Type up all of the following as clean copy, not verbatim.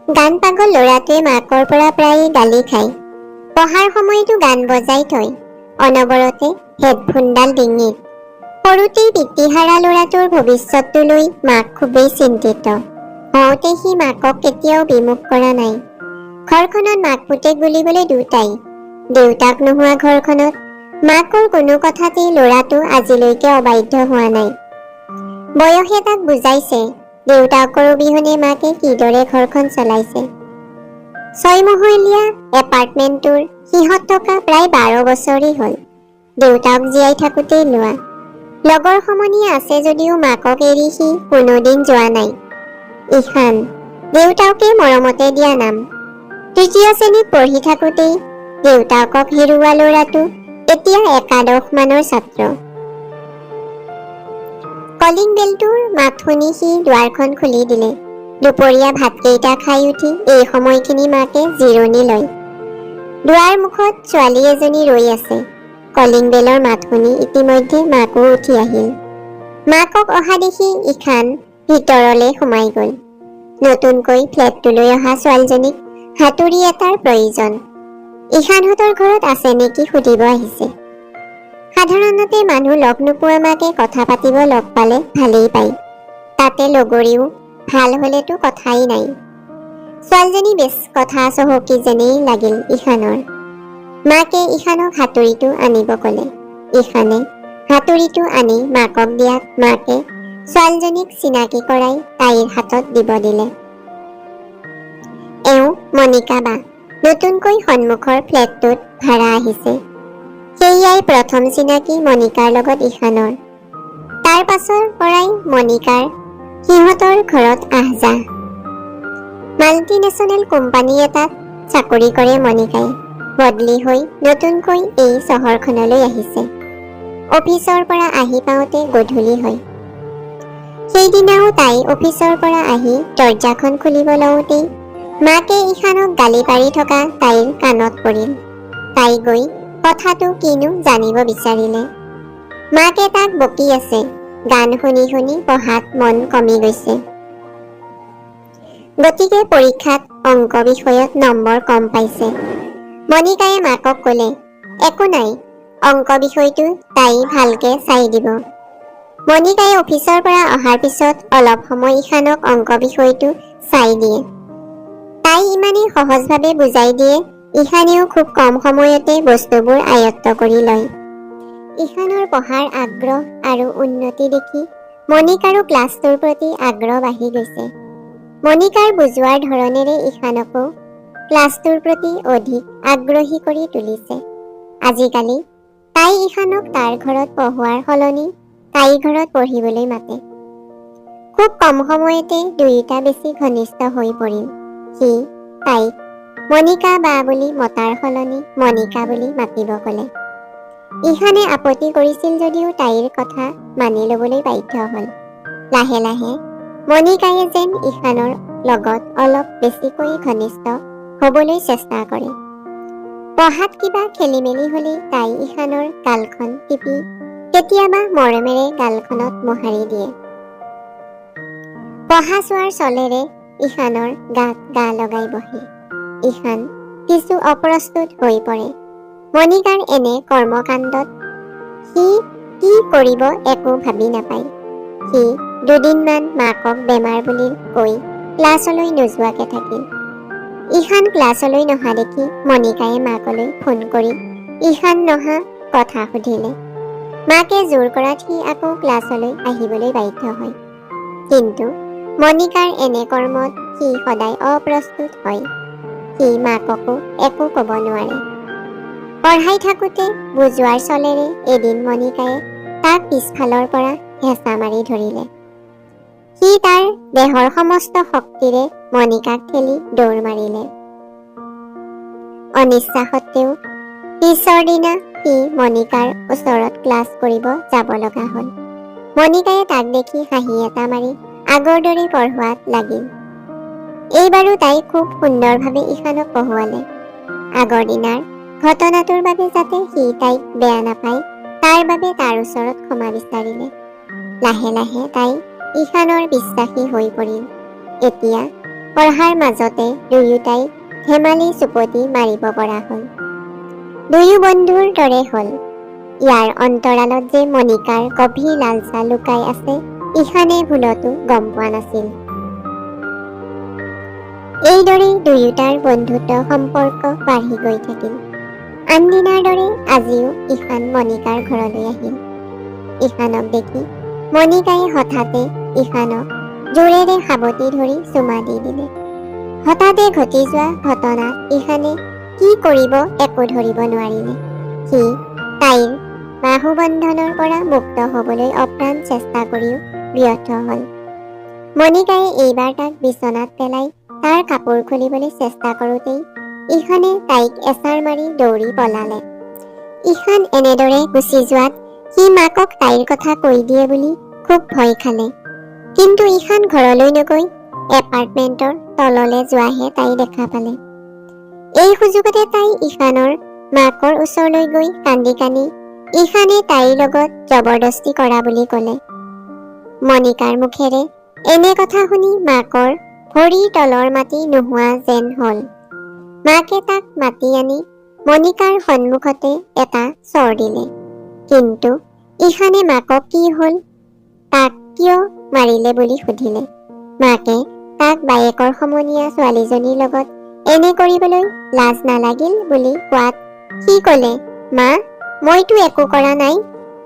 গান পাগল ল'ৰাটোৱে মাকৰ পৰা প্ৰায় গালি খায়। পঢ়াৰ সময়তো গান বজাই থয়, অনবৰতে হেডফোনডাল ডিঙিত। সৰুতেই পিতৃহাৰা ল'ৰাটোৰ ভৱিষ্যতটো লৈ মাক খুবেই চিন্তিত। হওঁতে সি মাকক কেতিয়াও বিমুখ কৰা নাই। ঘৰখনত মাক পুতেক বুলিবলৈ দুটাই। দেউতাক নোহোৱা ঘৰখনত মাকৰ কোনো কথাতেই ল'ৰাটো আজিলৈকে অবাধ্য হোৱা নাই। বয়সে তাক বুজাইছে দেউতাকৰ অবিহনে মাকে কিদৰে ঘৰখন চলাইছে। 6 মহলীয়া এপাৰ্টমেণ্টটোৰ সিহঁত থকা প্ৰায় 12 বছৰেই হ'ল। দেউতাক জীয়াই থাকোঁতেই লোৱা। লগৰ সমনীয়া আছে যদিও মাকক এৰি সি কোনোদিন যোৱা নাই। ঈশান দেউতাকে মৰমতে দিয়া নাম। তৃতীয় শ্ৰেণীত পঢ়ি থাকোঁতেই দেউতাকক হেৰুওৱা ল'ৰাটো এতিয়া একাদশ মানৰ ছাত্ৰ। কলিং বেলটোৰ মাত শুনি সি দুৱাৰখন খুলি দিলে। দুপৰীয়া ভাতকেইটা খাই উঠি এই সময়খিনি মাকে জিৰণি লয়। দুৱাৰ মুখত ছোৱালী এজনী ৰৈ আছে। কলিং বেলৰ মাত শুনি ইতিমধ্যে মাকো উঠি আহিল। মাকক অহা দেখি ঈশান ভিতৰলৈ সোমাই গ'ল। নতুনকৈ ফ্লেটটোলৈ অহা ছোৱালীজনীক হাতুৰি এটাৰ প্ৰয়োজন। ঈশানহঁতৰ ঘৰত আছে নেকি সুধিব আহিছে। সাধাৰণতে মানুহ লগ নোপোৱা মাকে কথা পাতিব লগ পালে ভালেই পায়। তাতে লগৰীও ভাল হলেতো কথাই নাই। ছোৱালীজনী বেছ কথা চহকী যেনেই লাগিল ঈশানৰ। মাকে ঈশানক হাতুৰিটো আনিব ক'লে। ঈশানে হাতুৰিটো আনি মাকক দিয়াত মাকে ছোৱালীজনীক চিনাকি কৰাই তাইৰ হাতত দিব দিলে। এওঁ মনিকা বা, নতুনকৈ সন্মুখৰ ফ্লেটটোত ভাড়া আহিছে। সেয়াই প্ৰথম চিনাকি মনিকাৰ লগত ঈশানৰ। তাৰ পাছৰ পৰাই মনিকাৰ সিহঁতৰ ঘৰত আহ-যাহ। মাল্টিনেশ্যনেল কোম্পানী এটাত চাকৰি কৰে মনিকাই। বদলি হৈ নতুনকৈ এই চহৰখনলৈ আহিছে। অফিচৰ পৰা আহি পাওঁতে গধূলি হয়। সেইদিনাও তাই অফিচৰ পৰা আহি দৰজাখন খুলিব লওঁতেই মাকে ঈশানক গালি পাৰি থকা তাইৰ কাণত পৰিল। তাই গৈ কথাটো কিনো জানিব বিচাৰিলে। মাকে তাক বকি আছে, গান শুনি শুনি পঢ়াত মন কমি গৈছে। গতিকে পৰীক্ষাত অংক বিষয়ত নম্বৰ কম পাইছে। মনিকায়ে মাকক ক'লে, একো নাই, অংক বিষয়টো তাই ভালকে চাই দিব। মনিকায়ে অফিচৰ পৰা অহাৰ পিছত অলপ সময় ঈশানক অংক বিষয়টো চাই দিয়ে। তাই ইমানেই সহজভাৱে বুজাই দিয়ে, ঈশানেও খুব কম সময়তে বস্তুবোৰ আয়ত্ত কৰি লয়। ঈশানৰ পঢ়াৰ আগ্ৰহ আৰু উন্নতি দেখি মনিকাৰো ক্লাছটোৰ প্ৰতি আগ্ৰহ বাঢ়ি গৈছে। মনিকাৰ বুজোৱাৰ ধৰণেৰে ঈশানকো ক্লাছটোৰ প্ৰতি অধিক আগ্ৰহী কৰি তুলিছে। আজিকালি তাই ঈশানক তাৰ ঘৰত পঢ়োৱাৰ সলনি তাইৰ ঘৰত পঢ়িবলৈ মাতে। খুব কম সময়তে দুয়োটা বেছি ঘনিষ্ঠ হৈ পৰিল। সি তাইক মনিকা বা বুলি মতাৰ সলনি মনিকা বুলি মাতিব ক'লে। ঈশানে আপত্তি কৰিছিল যদিও তাইৰ কথা মানি ল'বলৈ বাধ্য হ'ল। লাহে লাহে মনিকায়ে যেন ঈশানৰ লগত অলপ বেছিকৈ ঘনিষ্ঠ হ'বলৈ চেষ্টা কৰে। পঢ়াত কিবা খেলিমেলি হ'লেই তাই ঈশানৰ গালখন টিপি কেতিয়াবা মৰমেৰে গালখনত মোহাৰি দিয়ে। পঢ়া চোৱাৰ চলেৰে ঈশানৰ গাত গা লগাই বহে। ঈশান কিছু অপ্ৰস্তুত হৈ পৰে। মনিকাৰ এনে কৰ্মকাণ্ডত সি কি কৰিব একো ভাবি নাপায়। সি দুদিনমান মাকক বেমাৰ বুলি কৈ ক্লাছলৈ নোযোৱাকে থাকিল। ঈশান ক্লাছলৈ নহা দেখি মনিকায়ে মাকলৈ ফোন কৰি ঈশান নহা কথা সুধিলে। মাকে জোৰ কৰাত সি আকৌ ক্লাছলৈ আহিবলৈ বাধ্য হয়। কিন্তু মনিকাৰ এনে কৰ্মত সি সদায় অপ্ৰস্তুত হয়। সি মাককো একো ক'ব নোৱাৰে। পঢ়াই থাকোঁতে বুজোৱাৰ চলেৰে এদিন মনিকায়ে তাক পিছফালৰ পৰা হেঁচা মাৰি ধৰিলে। সি তাৰ দেহৰ সমস্ত শক্তিৰে মনিকাক ঠেলি দৌৰ মাৰিলে। অনিচ্ছা সত্ত্বেও পিছৰ দিনা সি মনিকাৰ ওচৰত ক্লাছ কৰিব যাব লগা হ'ল। মনিকায়ে তাক দেখি হাঁহি এটা মাৰি আগৰ দৰে পঢ়োৱাত লাগিল। এইবাৰো তাই খুব সুন্দৰভাৱে ঈশানক পঢ়ুৱালে। আগৰ দিনাৰ ঘটনাটোৰ বাবে যাতে সি তাইক বেয়া নাপায় তাৰ বাবে তাৰ ওচৰত ক্ষমা বিচাৰিলে। লাহে লাহে তাই ঈশানৰ বিশ্বাসী হৈ পৰিল। এতিয়া পঢ়াৰ মাজতে দুয়োটাই ধেমালি চুপতি মাৰিব পৰা হ'ল। দুয়ো বন্ধুৰ দৰে হ'ল। ইয়াৰ অন্তৰালত যে মণিকাৰ গভীৰ লালচা লুকাই আছে ঈশানে ভুলতো গম পোৱা নাছিল। এইদৰেই দুয়োটাৰ বন্ধুত্ব সম্পৰ্ক বাঢ়ি গৈ থাকিল। আনদিনাৰ দৰে আজিও ঈশান মণিকাৰ ঘৰলৈ আহিল। ঈশানক দেখি মণিকায়ে হঠাতে ঈশানক জোৰেৰে সাৱটি ধৰি চুমা দি দিলে। হঠাতে ঘটি যোৱা ঘটনাত ঈশানে কি কৰিব একো ধৰিব নোৱাৰিলে। সি তাইৰ বাহুবন্ধনৰ পৰা মুক্ত হবলৈ অপ্ৰাণ চেষ্টা কৰিও ব্যৰ্থ হল। মণিকায়ে এইবাৰ তাক বিচনাত পেলাই তাৰ কাপোৰ খুলিবলৈ চেষ্টা কৰোঁতেই ঈশানে তাইক এচাৰ মাৰি দৌৰি পলালে। ঈশান এনেদৰে গুচি যোৱাত সি মাকক তাইৰ কথা কৈ দিয়ে বুলি খুব ভয় খালে। কিন্তু ঈশান ঘৰলৈ নগৈ এপাৰ্টমেণ্টৰ তললৈ যোৱাহে তাই দেখা পালে। এই সুযোগতে তাই ঈশানৰ মাকৰ ওচৰলৈ গৈ কান্দি কান্দি ঈশানে তাইৰ লগত জবৰদস্তি কৰা বুলি ক'লে। মণিকাৰ মুখেৰে এনে কথা শুনি মাকৰ ভৰিৰ তলৰ মাটি নোহোৱা যেন হল। মাকে তাক মাতি আনি মণিকাৰ সন্মুখতে এটা চৰ দিলে। কিন্তু ঈশানে মাকক কি হল, তাক কিয় মাৰিলে বুলি সুধিলে। মাকে তাক বায়েকৰ সমনীয়া ছোৱালীজনীৰ লগত এনে কৰিবলৈ লাজ নালাগিল বুলি কোৱাত সি ক'লে, মা, মইতো একো কৰা নাই,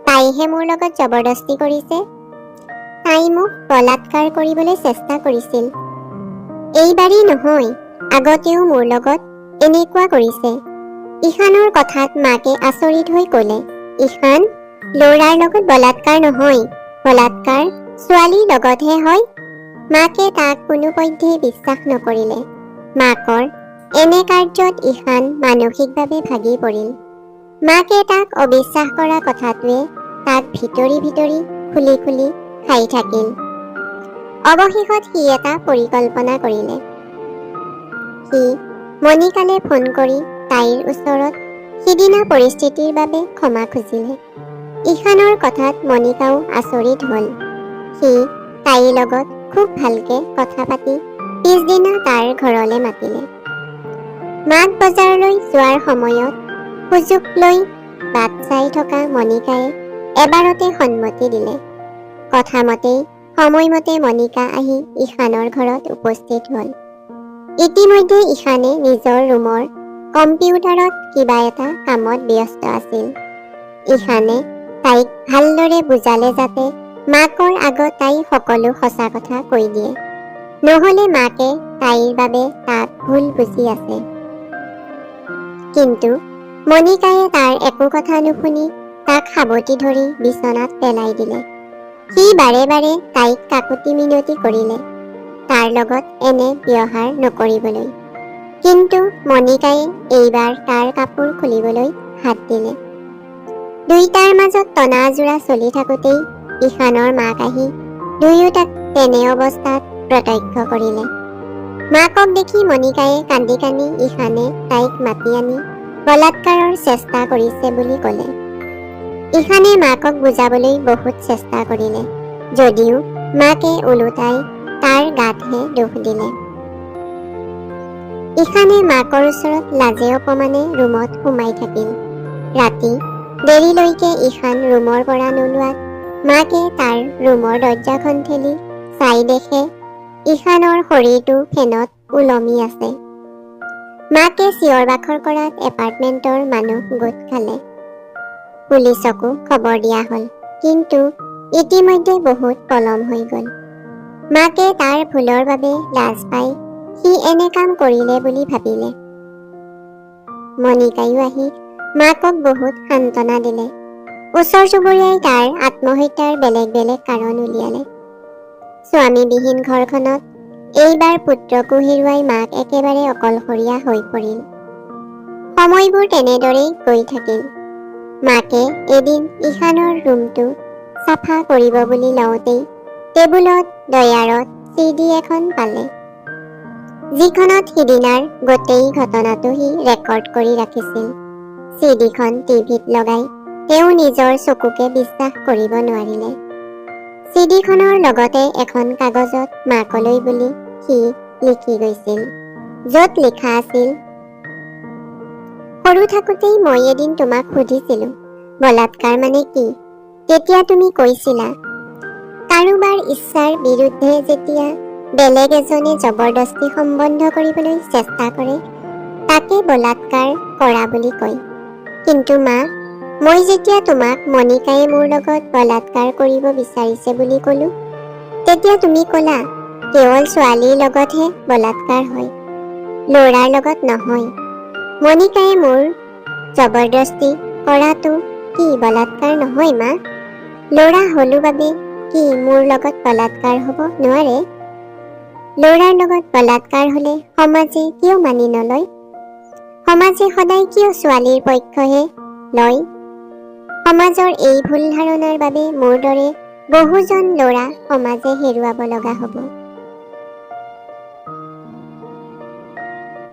তাইহে মোৰ লগত জবৰদস্তি কৰিছে। তাই মোক বলাৎকাৰ কৰিবলৈ চেষ্টা কৰিছিল। এইবাৰেই নহয়, আগতেও মোৰ লগত এনেকুৱা কৰিছে। ঈশানৰ কথাত মাকে আচৰিত হৈ ক'লে, ঈশান, ল'ৰাৰ লগত বলাৎকাৰ নহয়, বলাৎকাৰ ছোৱালীৰ লগতহে হয়। মাকে তাক কোনোপধ্যে বিশ্বাস নকৰিলে। মাকৰ এনে কাৰ্যত ঈশান মানসিকভাৱে ভাগি পৰিল। মাকে তাক অবিশ্বাস কৰা কথাটোৱে তাক ভিতৰি ভিতৰি খুলি খুলি খাই থাকিল। অৱশেষত সি এটা পৰিকল্পনা কৰিলে। সি মণিকালে ফোন কৰি তাইৰ ওচৰত সিদিনা পৰিস্থিতিৰ বাবে ক্ষমা খুজিলে। ঈশানৰ কথাত মণিকাও আচৰিত হল। সি তাইৰ লগত খুব ভালকে কথা পাতি পিছদিনা তাৰ ঘৰলে মাতিলে। মাক বজাৰলৈ যোৱাৰ সময়ত সুযোগ লৈ বাট চাই থকা মণিকায়ে এবাৰতে সন্মতি দিলে। কথামতেই সময়মতে মণিকা আহি ঈশানৰ ঘৰত উপস্থিত হল। ইতিমধ্যে ঈশানে নিজৰ ৰুমৰ কম্পিউটাৰত কিবা এটা কামত ব্যস্ত আছিল। ঈশানে তাইক ভালদৰে বুজালে যাতে মাকৰ আগত তাই সকলো সঁচা কথা কৈ দিয়ে, নহলে মাকে তাইৰ বাবে তাক ভুল বুজি আছে। কিন্তু মণিকায়ে তাৰ একো কথা নুশুনি তাক সাৱটি ধৰি বিচনাত পেলাই দিলে। সি বাৰে বাৰে তাইক কাকুতি মিনতি কৰিলে তাৰ লগত এনে ব্যৱহাৰ নকৰিবলৈ। কিন্তু মণিকায়ে এইবাৰ তাৰ কাপোৰ খুলিবলৈ হাত দিলে। দুইটাৰ মাজত টনা আজোৰা চলি থাকোঁতেই ঈশানৰ মাক আহি দুয়োটাক তেনে অৱস্থাত প্ৰত্যক্ষ কৰিলে। মাকক দেখি মণিকায়ে কান্দি কান্দি ঈশানে তাইক মাতি আনি বলাৎকাৰৰ চেষ্টা কৰিছে বুলি ক'লে। ঈশানে মাকক বুজাবলৈ বহুত চেষ্টা কৰিলে, যদিও মাকে ওলোটাই তাৰ গাতহে দোষ দিলে। ঈশানে মাকৰ ওচৰত লাজে অপমানে ৰুমত সোমাই থাকিল। ৰাতি দেৰিলৈকে ঈশান ৰুমৰ পৰা নোলোৱাত মাকে তাৰ ৰুমৰ দৰজাখন ঠেলি চাই দেখে ঈশানৰ শৰীৰটো ফেনত ওলমি আছে। মাকে চিঞৰ বাখৰ কৰাত এপাৰ্টমেণ্টৰ মানুহ গোট খালে। পুলিচকো খবৰ দিয়া হল, কিন্তু ইতিমধ্যে বহুত পলম হৈ গল। মাকে তাৰ ভুলৰ বাবে লাজ পাই সি এনে কাম কৰিলে বুলি ভাবিলে। মণিকায়ো আহি মাকক বহুত সান্তনা দিলে। ওচৰ চুবুৰীয়াই তাৰ আত্মহত্যাৰ বেলেগ বেলেগ কাৰণ উলিয়ালে। স্বামীবিহীন ঘৰখনত এইবাৰ পুত্ৰকো হেৰুৱাই মাক একেবাৰে অকলশৰীয়া হৈ পৰিল। সময়বোৰ তেনেদৰেই গৈ থাকিল। মাকে এদিন ঈশানৰ ৰুমটো চাফা কৰিব বুলি লওঁতেই টেবুলত ডয়াৰত CD এখন পালে, যিখনত সিদিনাৰ গোটেই ঘটনাটো সি ৰেকৰ্ড কৰি ৰাখিছিল। CDখন টিভিত লগাই তেওঁ নিজৰ চকুকে বিশ্বাস কৰিব নোৱাৰিলে। CDখনৰ লগতে এখন কাগজত মাকলৈ বুলি সি লিখি গৈছিল, য'ত লিখা আছিল, সৰু থাকোঁতেই মই এদিন তোমাক সুধিছিলো বলাৎকাৰ মানে কি। তেতিয়া তুমি কৈছিলা, কাৰোবাৰ ইচ্ছাৰ বিৰুদ্ধে যেতিয়া বেলেগ এজনে জবৰদস্তি সম্বন্ধ কৰিবলৈ চেষ্টা কৰে তাকে বলাৎকাৰ কৰা বুলি কয়। কিন্তু মা, মই যেতিয়া তোমাক মনিকায়ে মোৰ লগত বলাৎকাৰ কৰিব বিচাৰিছে বুলি ক'লো, তেতিয়া তুমি ক'লা কেৱল ছোৱালীৰ লগতহে বলাৎকাৰ হয়, ল'ৰাৰ লগত নহয়। মনিকায়ে মোৰ জবৰদস্তি কৰাটো কি বলাৎকাৰ নহয় মা? ল'ৰা হ'লো বাবে কি মোৰ লগত বলাৎকাৰ হ'ব নোৱাৰে? ল'ৰাৰ লগত বলাৎকাৰ হ'লে সমাজে কিয় মানি নলয়? সমাজে সদায় কিয় ছোৱালীৰ পক্ষহে লয়? সমাজৰ এই ভুল ধাৰণাৰ বাবে মোৰ দৰে বহুজন ল'ৰা সমাজে হেৰুৱাব লগা হ'ব।